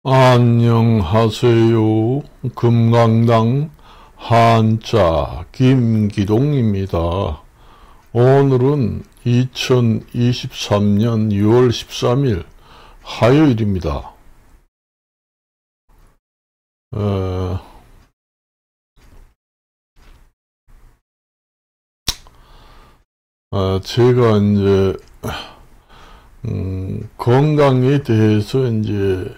안녕하세요. 금강당 한자 김기동입니다. 오늘은 2023년 6월 13일 화요일입니다. 제가 이제 건강에 대해서 이제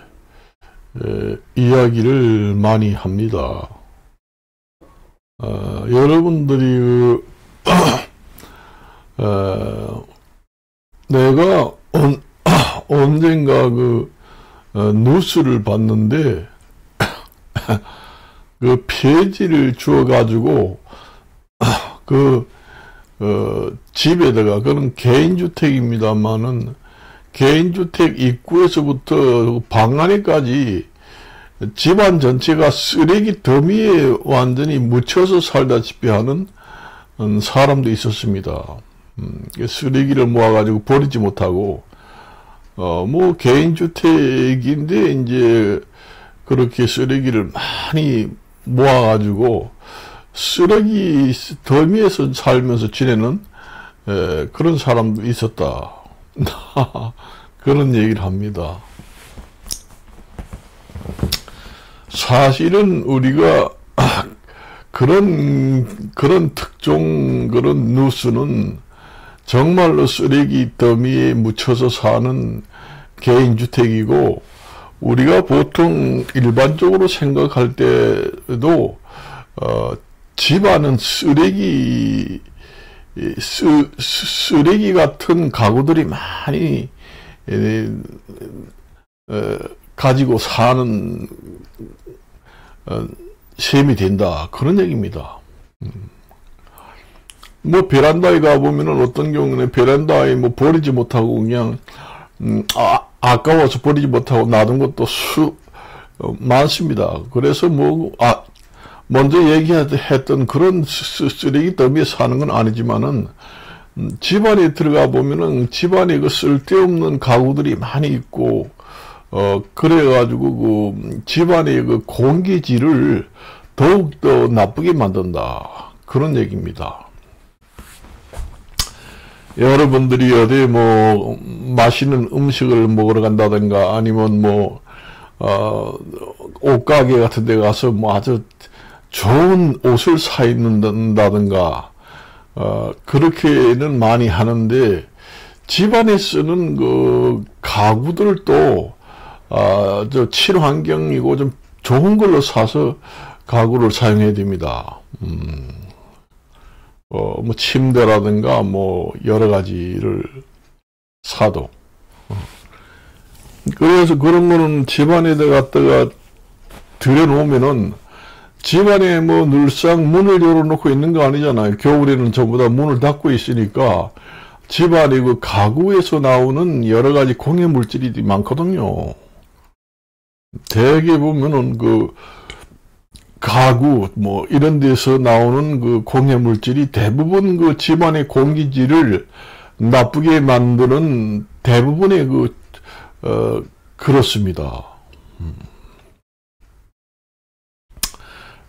이야기를 많이 합니다. 여러분들이 내가 언젠가 뉴스를 봤는데 그 폐지를 주어가지고 집에다가, 그런 개인주택입니다만은 개인주택 입구에서부터 방 안에까지 집안 전체가 쓰레기 더미에 완전히 묻혀서 살다시피 하는 사람도 있었습니다. 쓰레기를 모아가지고 버리지 못하고, 개인주택인데, 이제, 그렇게 쓰레기를 많이 모아가지고, 쓰레기 더미에서 살면서 지내는, 그런 사람도 있었다. 그런 얘기를 합니다. 사실은 우리가 그런 특종, 그런 뉴스는 정말로 쓰레기 더미에 묻혀서 사는 개인주택이고, 우리가 보통 일반적으로 생각할 때도 집안은 쓰레기 같은 가구들이 많이 가지고 사는 셈이 된다, 그런 얘기입니다. 베란다에 가보면은 어떤 경우는 베란다에 버리지 못하고 그냥 아까워서 버리지 못하고 놔둔 것도 많습니다. 그래서 먼저 얘기했던 그런 쓰레기 더미에 사는 건 아니지만은, 집안에 들어가 보면은 집안에 쓸데없는 가구들이 많이 있고, 그래가지고 집안의 공기질을 더욱더 나쁘게 만든다, 그런 얘기입니다. 여러분들이 어디 맛있는 음식을 먹으러 간다든가, 아니면 옷가게 같은 데 가서 아주 좋은 옷을 사 입는다든가, 그렇게는 많이 하는데, 집안에 쓰는 가구들도 친환경이고 좀 좋은 걸로 사서 가구를 사용해야 됩니다. 침대라든가 여러 가지를 사도. 그래서 그런 거는 집안에다 갖다가 들여놓으면은, 집안에 늘상 문을 열어놓고 있는 거 아니잖아요. 겨울에는 전부 다 문을 닫고 있으니까 집안에 가구에서 나오는 여러 가지 공해 물질이 많거든요. 대개 보면은 가구 이런 데서 나오는 공해 물질이 대부분 집안의 공기질을 나쁘게 만드는, 대부분의 그렇습니다.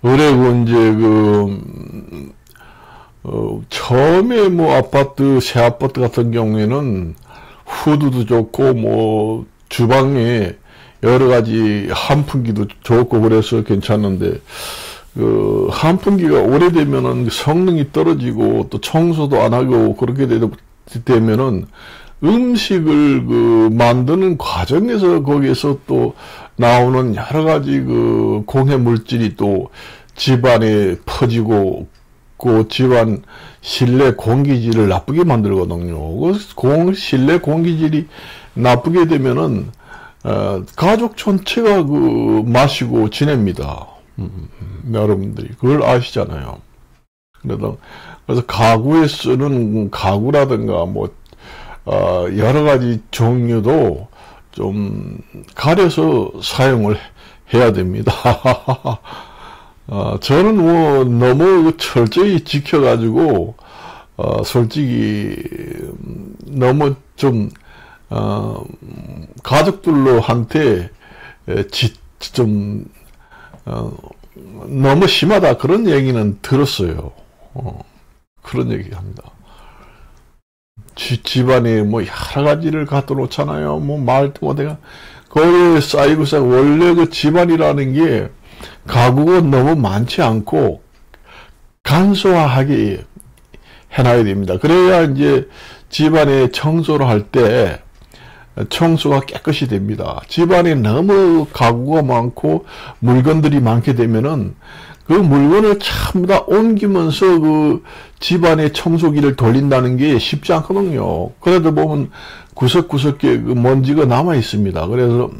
그리고 이제 처음에 새 아파트 같은 경우에는 후드도 좋고 주방에 여러 가지 환풍기도 좋고 그래서 괜찮은데, 환풍기가 오래되면은 성능이 떨어지고 또 청소도 안 하고 그렇게 되면은 음식을 만드는 과정에서 거기에서 또 나오는 여러 가지 공해 물질이 또 집안에 퍼지고 집안 실내 공기질을 나쁘게 만들거든요. 실내 공기질이 나쁘게 되면은 가족 전체가 마시고 지냅니다. 여러분들이 그걸 아시잖아요. 그래서 가구에 쓰는 가구라든가 여러 가지 종류도 좀 가려서 사용을 해야 됩니다. 저는 너무 철저히 지켜가지고, 솔직히, 너무 좀, 가족들로 한테 좀 너무 심하다 그런 얘기는 들었어요. 그런 얘기 합니다. 집안에 뭐 여러 가지를 갖다 놓잖아요. 뭐 말도 못해가 거기에 쌓이고 원래 그 집안이라는 게 가구가 너무 많지 않고 간소하게 해놔야 됩니다. 그래야 이제 집안에 청소를 할 때 청소가 깨끗이 됩니다. 집안에 너무 가구가 많고 물건들이 많게 되면은 그 물건을 전부 다 옮기면서 그 집안에 청소기를 돌린다는 게 쉽지 않거든요. 그래도 보면 구석구석에 그 먼지가 남아 있습니다. 그래서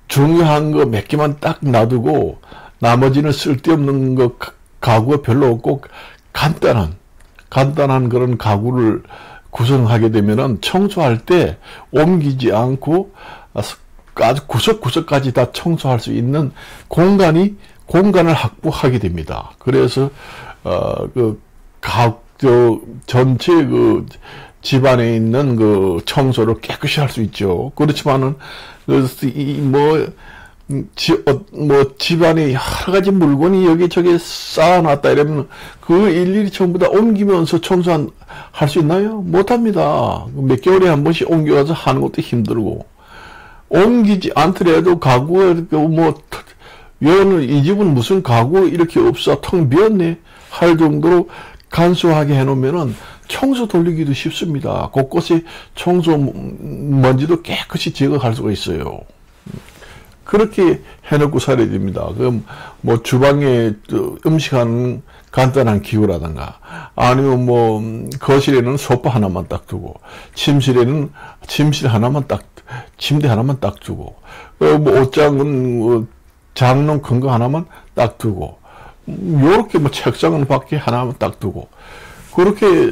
중요한 거 몇 개만 딱 놔두고 나머지는 쓸데없는 거 가구가 별로 없고 간단한 그런 가구를 구성하게 되면은 청소할 때 옮기지 않고 아주 구석구석까지 다 청소할 수 있는 공간을 확보하게 됩니다. 그래서 전체 그 집안에 있는 그 청소를 깨끗이 할 수 있죠. 그렇지만은 집안에 여러 가지 물건이 여기저기 쌓아놨다 이러면 그 일일이 전부 다 옮기면서 할 수 있나요? 못합니다. 몇 개월에 한 번씩 옮겨가서 하는 것도 힘들고, 옮기지 않더라도 가구가 이렇게 이 집은 무슨 가구 이렇게 없어 텅 비었네 할 정도로 간소하게 해놓으면은 청소 돌리기도 쉽습니다. 곳곳에 청소 먼지도 깨끗이 제거할 수가 있어요. 그렇게 해놓고 살아야 됩니다. 그럼 뭐 주방에 음식하는 간단한 기구라든가 아니면 뭐 거실에는 소파 하나만 딱 두고 침실에는 침대 하나만 딱 두고 뭐 옷장은 장롱 큰 거 하나만 딱 두고 요렇게 뭐 책상은 밖에 하나만 딱 두고 그렇게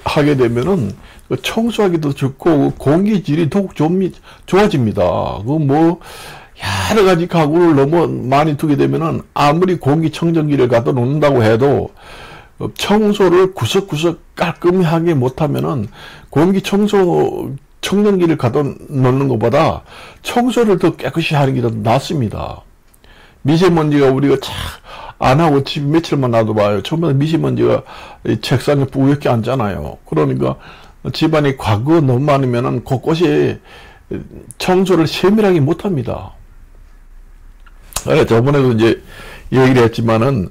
하게 되면은 청소하기도 좋고 공기질이 더욱 좋아집니다. 뭐 여러 가지 가구를 너무 많이 두게 되면은 아무리 공기청정기를 갖다 놓는다고 해도 청소를 구석구석 깔끔하게 못하면은 청정기를 갖다 놓는 것보다 청소를 더 깨끗이 하는 게 더 낫습니다. 미세먼지가 우리가 안 하고 집 며칠만 놔둬봐요. 처음에 미세먼지가 책상에 뿌옇게 앉잖아요. 그러니까 집안에 가구가 너무 많으면은 곳곳에 청소를 세밀하게 못합니다. 저번에도 이제 얘기를 했지만은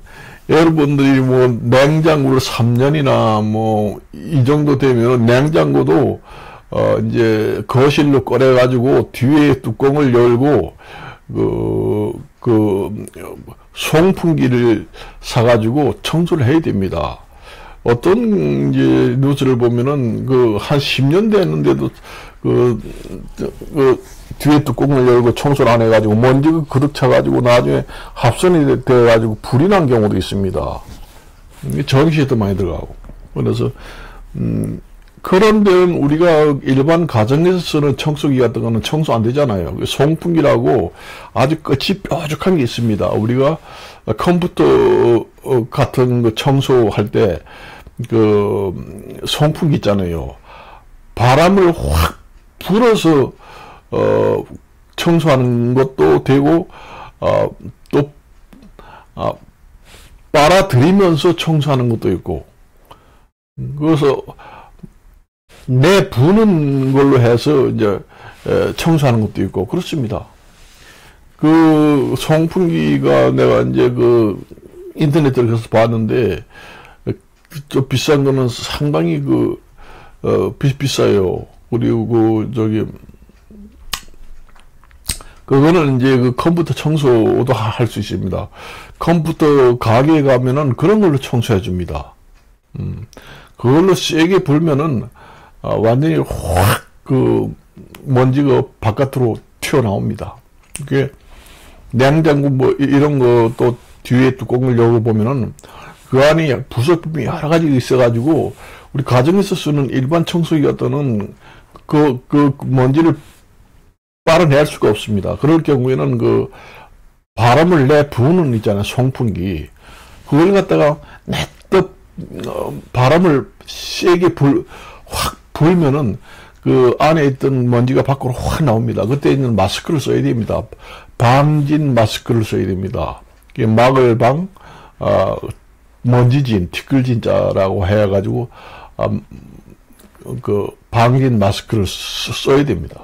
여러분들이 뭐 냉장고를 3년이나 뭐 이 정도 되면 냉장고도 이제 거실로 꺼내가지고 뒤에 뚜껑을 열고 송풍기를 사가지고 청소를 해야 됩니다. 어떤 이제 뉴스를 보면은 한 10년 됐는데도 뒤에 뚜껑을 열고 청소를 안 해가지고 먼지가 그득 차가지고 나중에 합선이 돼가지고 불이 난 경우도 있습니다. 전기세도 많이 들어가고. 그래서 그런 데는 우리가 일반 가정에서 쓰는 청소기 같은 거는 청소 안 되잖아요. 송풍기라고 아주 끝이 뾰족한 게 있습니다. 우리가 컴퓨터 같은 거 청소할 때 송풍기 있잖아요. 바람을 확 불어서 청소하는 것도 되고 또 빨아들이면서 청소하는 것도 있고, 그래서 내부는 걸로 해서 이제 청소하는 것도 있고 그렇습니다. 그 송풍기가 내가 이제 인터넷에 들어가서 봤는데 좀 비싼 거는 상당히 비싸요. 그리고 그거는 이제 컴퓨터 청소도 할 수 있습니다. 컴퓨터 가게에 가면은 그런 걸로 청소해 줍니다. 그걸로 세게 불면은 완전히 확 먼지가 바깥으로 튀어나옵니다. 이게 냉장고 뭐 이런 거 또 뒤에 뚜껑을 열어보면은 그 안에 부속품이 여러 가지 있어가지고 우리 가정에서 쓰는 일반 청소기 같은 그 먼지를 빨아낼 수가 없습니다. 그럴 경우에는 바람을 내부는 있잖아요. 송풍기. 그걸 갖다가 냅둬 바람을 세게 확 불면은 그 안에 있던 먼지가 밖으로 확 나옵니다. 그때 있는 마스크를 써야 됩니다. 방진 마스크를 써야 됩니다. 막을 방, 먼지진, 티끌진자라고 해가지고, 그 방진 마스크를 써야 됩니다.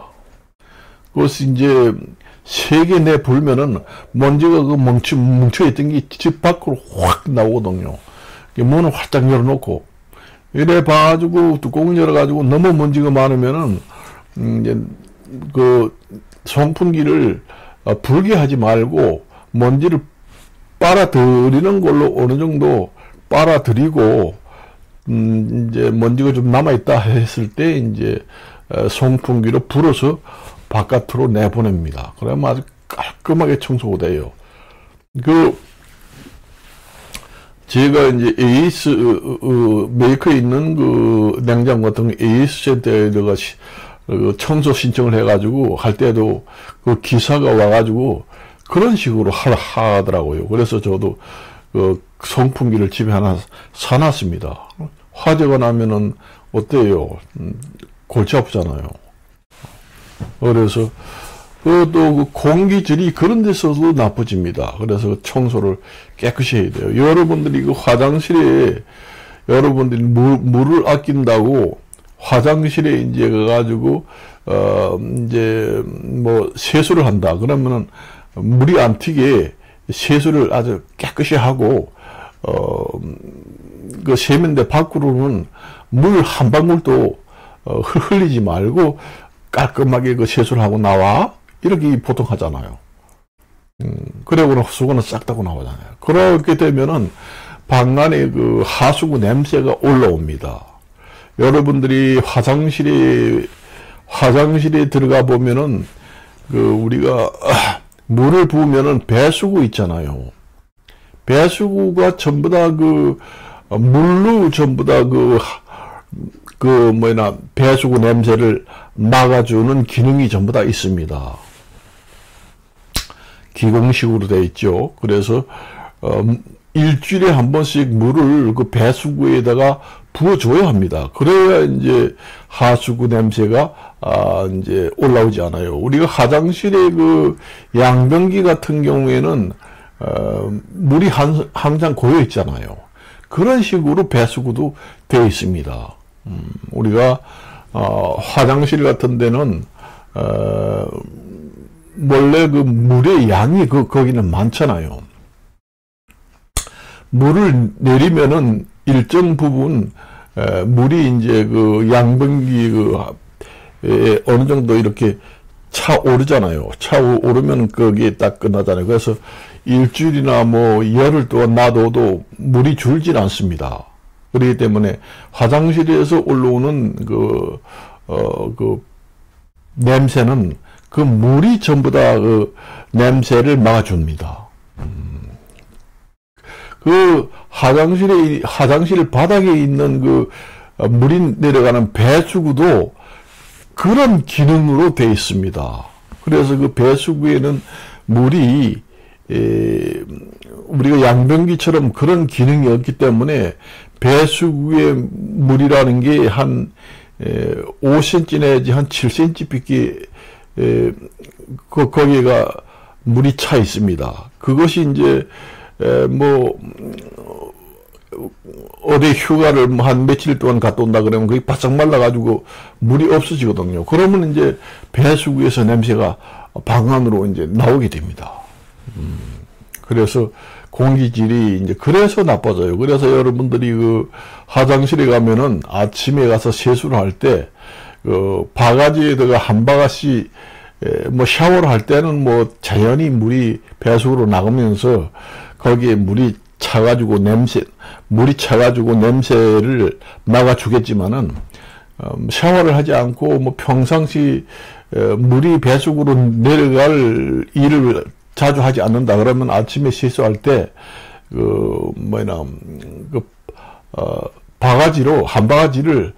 그것이 이제 세게 내불면은 먼지가 그 뭉쳐있던 게 집 밖으로 확 나오거든요. 문을 활짝 열어놓고, 이래 봐가지고 뚜껑을 열어가지고 너무 먼지가 많으면은, 이제 그 송풍기를 불게 하지 말고 먼지를 빨아들이는 걸로 어느 정도 빨아들이고, 이제 먼지가 좀 남아있다 했을 때 이제 송풍기로 불어서 바깥으로 내보냅니다. 그러면 아주 깔끔하게 청소가 돼요. 제가 이제 에이스, 메이커에 있는 그 냉장고 같은 에이스 센터에다가 청소 신청을 해가지고 할 때도 그 기사가 와가지고 그런 식으로 하더라고요. 그래서 저도 그 송풍기를 집에 하나 사놨습니다. 화재가 나면은 어때요? 골치 아프잖아요. 그래서 또 공기질이 그런 데서도 나빠집니다. 그래서 청소를 깨끗이 해야 돼요. 여러분들이 그 화장실에 여러분들이 물을 아낀다고 화장실에 이제 가가지고 이제 뭐 세수를 한다. 그러면은 물이 안 튀게 세수를 아주 깨끗이 하고 그 세면대 밖으로는 물 한 방울도 흘리지 말고 깔끔하게 그 세수를 하고 나와. 이렇게 보통 하잖아요. 그러고는 수건은 싹 닦고 나오잖아요. 그렇게 되면은 방 안에 그 하수구 냄새가 올라옵니다. 여러분들이 화장실에 들어가 보면은 그 우리가 물을 부으면은 배수구 있잖아요. 배수구가 전부 다 그 물로 전부 다 배수구 냄새를 막아주는 기능이 전부 다 있습니다. 기공식으로 되어 있죠. 그래서 일주일에 한 번씩 물을 그 배수구에다가 부어줘야 합니다. 그래야 이제 하수구 냄새가 이제 올라오지 않아요. 우리가 화장실에 그 양변기 같은 경우에는 물이 항상 고여 있잖아요. 그런 식으로 배수구도 되어 있습니다. 우리가 화장실 같은 데는 원래 그 물의 양이 거기는 많잖아요. 물을 내리면은 일정 부분 물이 이제 그 양변기 어느 정도 이렇게 차오르잖아요. 차오르면 거기에 딱 끝나잖아요. 그래서 일주일이나 뭐 열흘 동안 놔둬도 물이 줄질 않습니다. 그렇기 때문에 화장실에서 올라오는 그 냄새는 그 물이 전부 다 그 냄새를 막아줍니다. 그 화장실 바닥에 있는 그 물이 내려가는 배수구도 그런 기능으로 되어 있습니다. 그래서 그 배수구에는 물이 우리가 양변기처럼 그런 기능이 없기 때문에 배수구의 물이라는 게 한 5cm 내지 한 7cm 밖에 거기가 물이 차 있습니다. 그것이 이제 뭐 어디 휴가를 한 며칠 동안 갔다 온다 그러면 거기 바싹 말라가지고 물이 없어지거든요. 그러면 이제 배수구에서 냄새가 방 안으로 이제 나오게 됩니다. 그래서 공기질이 이제 그래서 나빠져요. 그래서 여러분들이 그 화장실에 가면은 아침에 가서 세수를 할 때 그 바가지에다가 한 바가지 뭐 샤워를 할 때는 뭐 자연히 물이 배수구로 나가면서 거기에 물이 차가지고 냄새를 막아주겠지만은 샤워를 하지 않고 뭐 평상시 물이 배수구로 내려갈 일을 자주 하지 않는다 그러면 아침에 세수할 때 바가지로 한 바가지를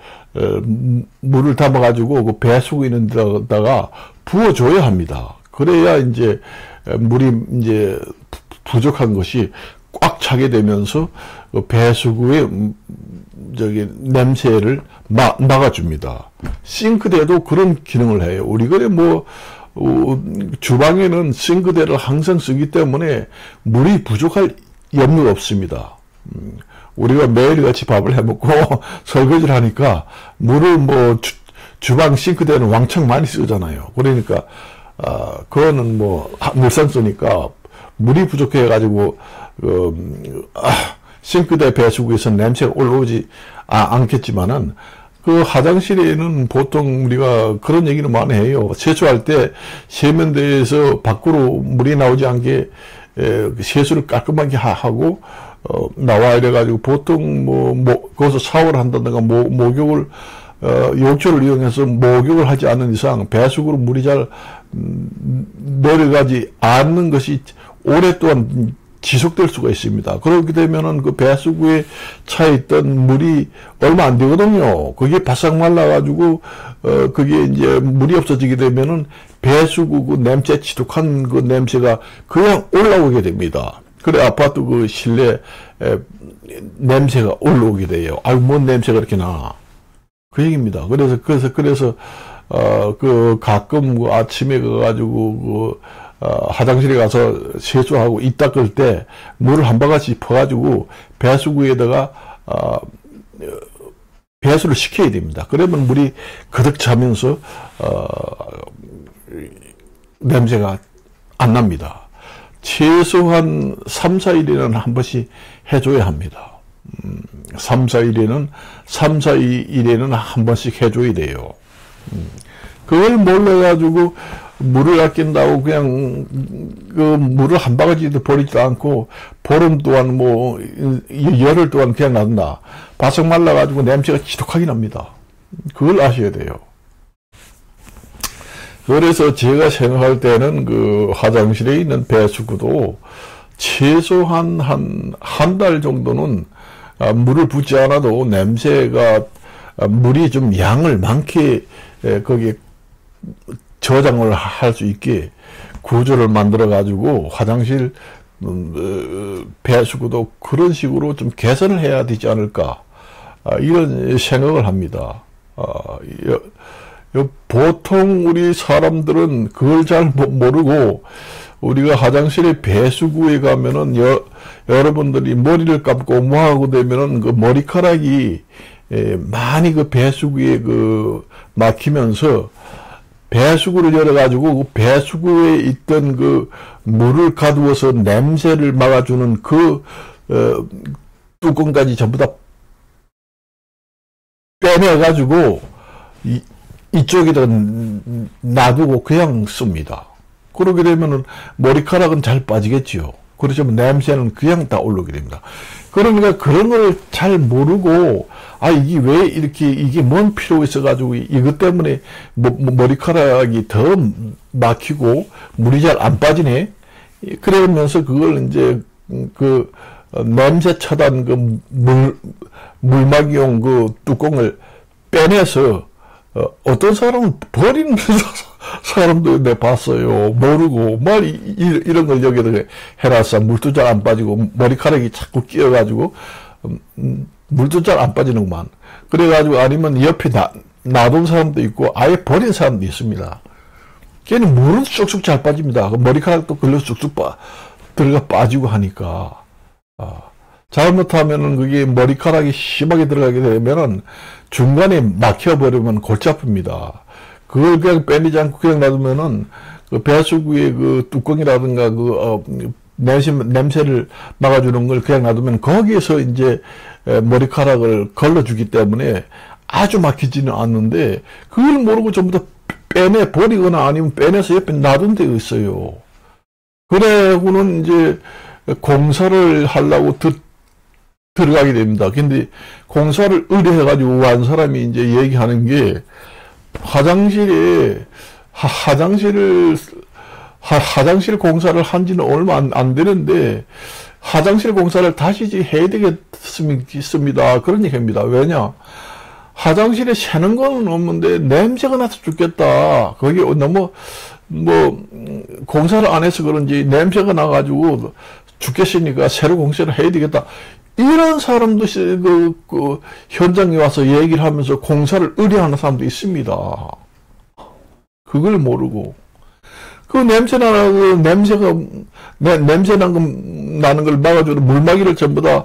물을 담아가지고 그 배수구 있는 데다가 부어줘야 합니다. 그래야 이제 물이 이제 부족한 것이 꽉 차게 되면서 그 배수구의 저기 냄새를 막아줍니다. 싱크대도 그런 기능을 해요. 우리 그래 뭐 주방에는 싱크대를 항상 쓰기 때문에 물이 부족할 염려가 없습니다. 우리가 매일같이 밥을 해먹고 설거지를 하니까 물을 뭐 주방 싱크대는 왕창 많이 쓰잖아요. 그러니까 그거는 뭐 늘상 쓰니까 물이 부족해가지고 싱크대 배수구에서 냄새가 올라오지 않겠지만은 그 화장실에는 보통 우리가 그런 얘기를 많이 해요. 세수할 때 세면대에서 밖으로 물이 나오지 않게 세수를 깔끔하게 하고 나와 이래가지고 보통 거기서 샤워를 한다든가 목욕을 욕조를 이용해서 목욕을 하지 않는 이상 배수구로 물이 잘 내려가지 않는 것이 오랫동안 지속될 수가 있습니다. 그렇게 되면은 그 배수구에 차 있던 물이 얼마 안 되거든요. 그게 바싹 말라가지고, 그게 이제 물이 없어지게 되면은 배수구 그 냄새, 지독한 그 냄새가 그냥 올라오게 됩니다. 그래, 아파트 그 실내 냄새가 올라오게 돼요. 아유, 뭔 냄새가 이렇게 나. 그 얘기입니다. 그래서, 그 가끔 그 아침에 가가지고 화장실에 가서 세수하고 입 닦을 때 물을 한 바가지 퍼가지고 배수구에다가 배수를 시켜야 됩니다. 그러면 물이 그득 차면서 냄새가 안 납니다. 최소한 3, 4일에는 한 번씩 해줘야 합니다. 3, 4일에는 한 번씩 해줘야 돼요. 그걸 몰라가지고 물을 아낀다고 그냥 그 물을 한 바가지도 버리지도 않고 보름 동안 뭐 열흘 동안 그냥 놔둔다. 바싹 말라가지고 냄새가 지독하게 납니다. 그걸 아셔야 돼요. 그래서 제가 생각할 때는 그 화장실에 있는 배수구도 최소한 한 달 정도는 물을 붓지 않아도 냄새가 물이 좀 양을 많게 거기에 저장을 할 수 있게 구조를 만들어 가지고 화장실 배수구도 그런 식으로 좀 개선을 해야 되지 않을까 이런 생각을 합니다. 보통 우리 사람들은 그걸 잘 모르고 우리가 화장실에 배수구에 가면은 여러분들이 머리를 감고 뭐 하고 되면은 그 머리카락이 많이 그 배수구에 그 막히면서 배수구를 열어가지고 그 배수구에 있던 그 물을 가두어서 냄새를 막아주는 그 뚜껑까지 전부 다 빼내가지고 이쪽에다 놔두고 그냥 씁니다. 그러게 되면은 머리카락은 잘 빠지겠지요. 그렇지만 냄새는 그냥 다 올라오게 됩니다. 그러니까 그런 걸 잘 모르고 이게 왜 이렇게 이게 뭔 필요가 있어가지고 이것 때문에 머리카락이 더 막히고 물이 잘 안 빠지네. 그러면서 그걸 이제 그 냄새 차단 그 물막이용 그 뚜껑을 빼내서 어떤 사람은 버리는 사람도 내가 봤어요. 모르고 이런 걸 여기다 해놨어. 물도 잘 안 빠지고 머리카락이 자꾸 끼어가지고 물도 잘 안 빠지는구만. 그래가지고 아니면 옆에 놔둔 사람도 있고 아예 버린 사람도 있습니다. 걔는 물은 쑥쑥 잘 빠집니다. 머리카락도 걸려 쑥쑥 들어가 빠지고 하니까 잘못하면은 그게 머리카락이 심하게 들어가게 되면은 중간에 막혀버리면 골치 아픕니다. 그걸 그냥 빼내지 않고 그냥 놔두면은 그 배수구의 그 뚜껑이라든가 그 냄새를 막아주는 걸 그냥 놔두면 거기에서 이제 머리카락을 걸러주기 때문에 아주 막히지는 않는데 그걸 모르고 전부 다 빼내 버리거나 아니면 빼내서 옆에 놔둔 데가 있어요. 그래고는 이제 공사를 하려고 들어가게 됩니다. 근데 공사를 의뢰해가지고 한 사람이 이제 얘기하는 게 화장실 공사를 한 지는 얼마 안 되는데 화장실 공사를 다시 해야 되겠습니다. 그런 얘기입니다. 왜냐? 화장실에 새는 건 없는데 냄새가 나서 죽겠다. 거기 너무 공사를 안 해서 그런지 냄새가 나가지고 죽겠으니까 새로 공사를 해야 되겠다. 이런 사람도 현장에 와서 얘기를 하면서 공사를 의뢰하는 사람도 있습니다. 그걸 모르고. 냄새 나는 걸 막아주는 물막이를 전부 다,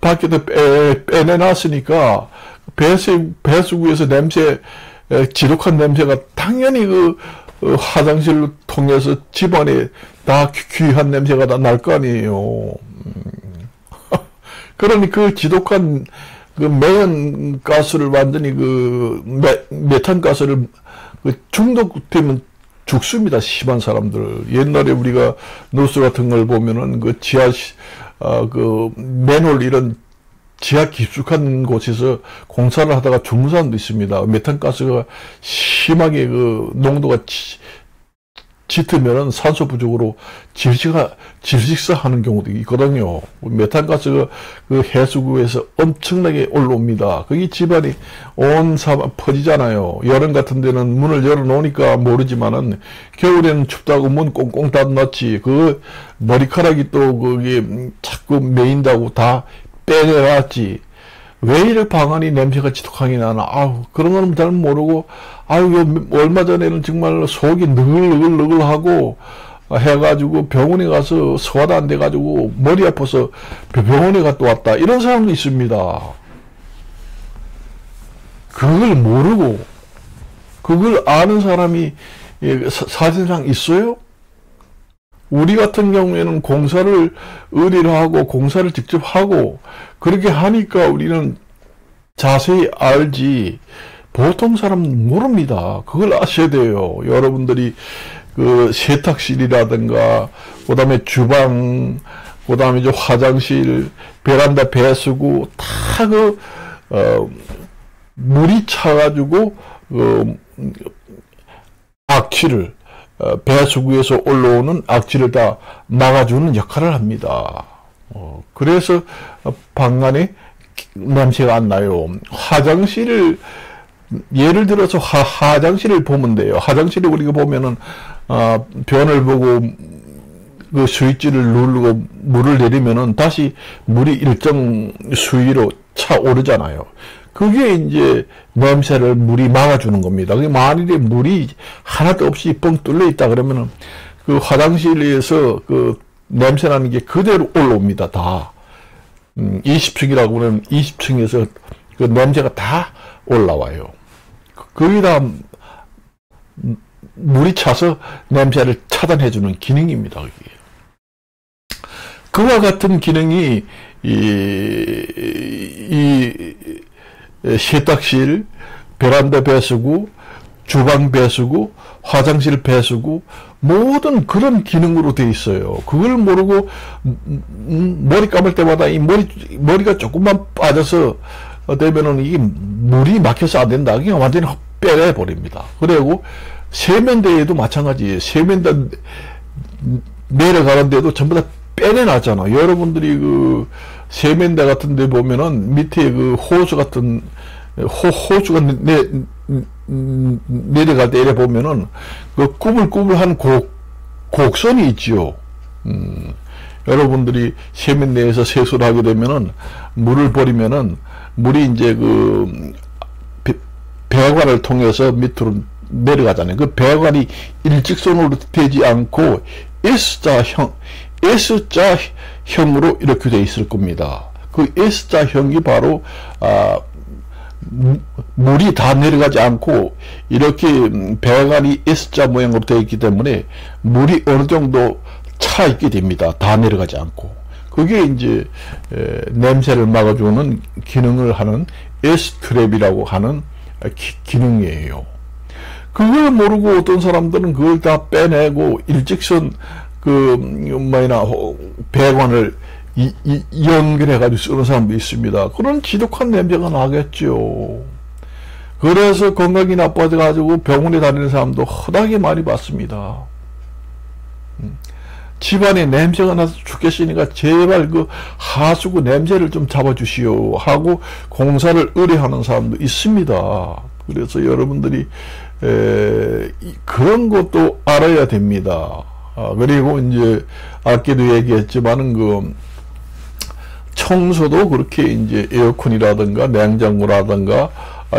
밖에다 빼내놨으니까, 배수구에서 지독한 냄새가 당연히 화장실을 통해서 집안에 다 귀한 냄새가 다 날 거 아니에요. 그러니 지독한 매연가스를 완전히 메탄가스를 중독되면 죽습니다. 심한 사람들. 옛날에 우리가 뉴스 같은 걸 보면은 맨홀 이런 지하 깊숙한 곳에서 공사를 하다가 죽는 사람도 있습니다. 메탄가스가 심하게 농도가 짙으면은 산소 부족으로 질식사하는 경우도 있거든요. 메탄가스가 해수구에서 엄청나게 올라옵니다. 거기 집안이 온 사방 퍼지잖아요. 여름 같은 데는 문을 열어놓으니까 모르지만은 겨울에는 춥다고 문 꽁꽁 닫아놨지. 머리카락이 또 그게 자꾸 메인다고 다 빼내놨지. 왜 이렇게 방안이 냄새가 지독하게 나나. 그런 거는 잘 모르고, 얼마 전에는 정말 속이 느글느글느글하고 해가지고 병원에 가서 소화도 안 돼가지고 머리 아파서 병원에 갔다 왔다. 이런 사람도 있습니다. 그걸 모르고, 그걸 아는 사람이 사진상 있어요? 우리 같은 경우에는 공사를 의뢰를 하고 공사를 직접 하고 그렇게 하니까 우리는 자세히 알지 보통 사람은 모릅니다. 그걸 아셔야 돼요. 여러분들이 세탁실이라든가 그다음에 주방 그다음에 이제 화장실 베란다 배수구 다 물이 차가지고 악취를 배수구에서 올라오는 악취를 다 막아주는 역할을 합니다. 그래서 방안에 냄새가 안 나요. 화장실을 예를 들어서 화장실을 보면 돼요. 화장실에 우리가 보면은 변을 보고 스위치를 누르고 물을 내리면은 다시 물이 일정 수위로 차오르잖아요. 그게 이제 냄새를 물이 막아주는 겁니다. 만일에 물이 하나도 없이 뻥 뚫려 있다 그러면은 화장실에서 냄새 나는 게 그대로 올라옵니다. 다. 20층이라고 그러면 20층에서 냄새가 다 올라와요. 거기다 물이 차서 냄새를 차단해주는 기능입니다. 그게. 그와 같은 기능이 세탁실, 베란다 배수구, 주방 배수구, 화장실 배수구 모든 그런 기능으로 돼 있어요. 그걸 모르고 머리 감을 때마다 이 머리가 조금만 빠져서 되면은 이게 물이 막혀서 안 된다. 그냥 완전히 빼내버립니다. 그리고 세면대에도 마찬가지예요. 세면대 내려가는데도 전부 다 빼내놨잖아. 여러분들이 세면대 같은 데 보면은 밑에 호수 같은 호수가 내려갈 때 이래 보면은 꾸불꾸불한 곡선이 있지요. 여러분들이 세면대에서 세수를 하게 되면은 물을 버리면은 물이 이제 배관을 통해서 밑으로 내려가잖아요. 그 배관이 일직선으로 되지 않고 S자형으로 이렇게 되어 있을 겁니다. 그 S자형이 바로 물이 다 내려가지 않고 이렇게 배관이 S자 모양으로 되어 있기 때문에 물이 어느 정도 차 있게 됩니다. 다 내려가지 않고. 그게 이제 냄새를 막아주는 기능을 하는 S트랩이라고 하는 기능이에요. 그걸 모르고 어떤 사람들은 그걸 다 빼내고 일직선 배관을 연결해가지고 쓰는 사람도 있습니다. 그런 지독한 냄새가 나겠죠. 그래서 건강이 나빠져가지고 병원에 다니는 사람도 허다하게 많이 봤습니다. 집안에 냄새가 나서 죽겠으니까 제발 하수구 냄새를 좀 잡아주시오 하고 공사를 의뢰하는 사람도 있습니다. 그래서 여러분들이 그런 것도 알아야 됩니다. 그리고 이제 아까도 얘기했지만은 그 청소도 그렇게 이제 에어컨이라든가 냉장고라든가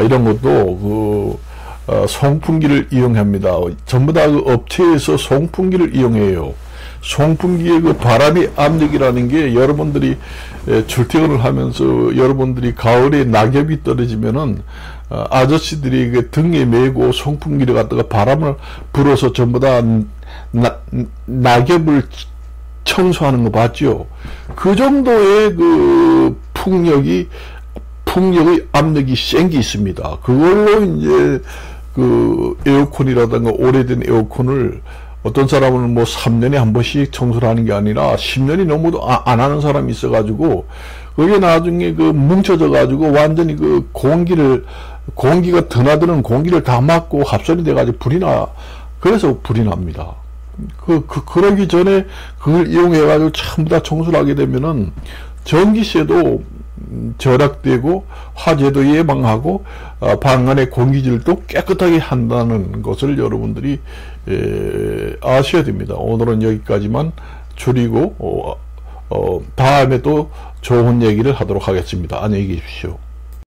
이런 것도 그 송풍기를 이용합니다. 전부 다 그 업체에서 송풍기를 이용해요. 송풍기의 그 바람의 압력이라는 게 여러분들이 출퇴근을 하면서 여러분들이 가을에 낙엽이 떨어지면은 아저씨들이 그 등에 메고 송풍기를 갖다가 바람을 불어서 전부 다 낙엽을 청소하는 거 봤죠? 그 정도의 그 풍력의 압력이 센 게 있습니다. 그걸로 이제 그 에어컨이라든가 오래된 에어컨을 어떤 사람은 뭐 3년에 한 번씩 청소를 하는 게 아니라 10년이 넘어도 안 하는 사람이 있어가지고 그게 나중에 그 뭉쳐져 가지고 완전히 그 공기가 드나드는 공기를 다 막고 합선이 돼가지고 그래서 불이 납니다. 그러기 전에 그걸 이용해가지고 전부 다 청소를 하게 되면은 전기세도 절약되고 화재도 예방하고 방 안의 공기질도 깨끗하게 한다는 것을 여러분들이 아셔야 됩니다. 오늘은 여기까지만 줄이고 다음에 또 좋은 얘기를 하도록 하겠습니다. 안녕히 계십시오.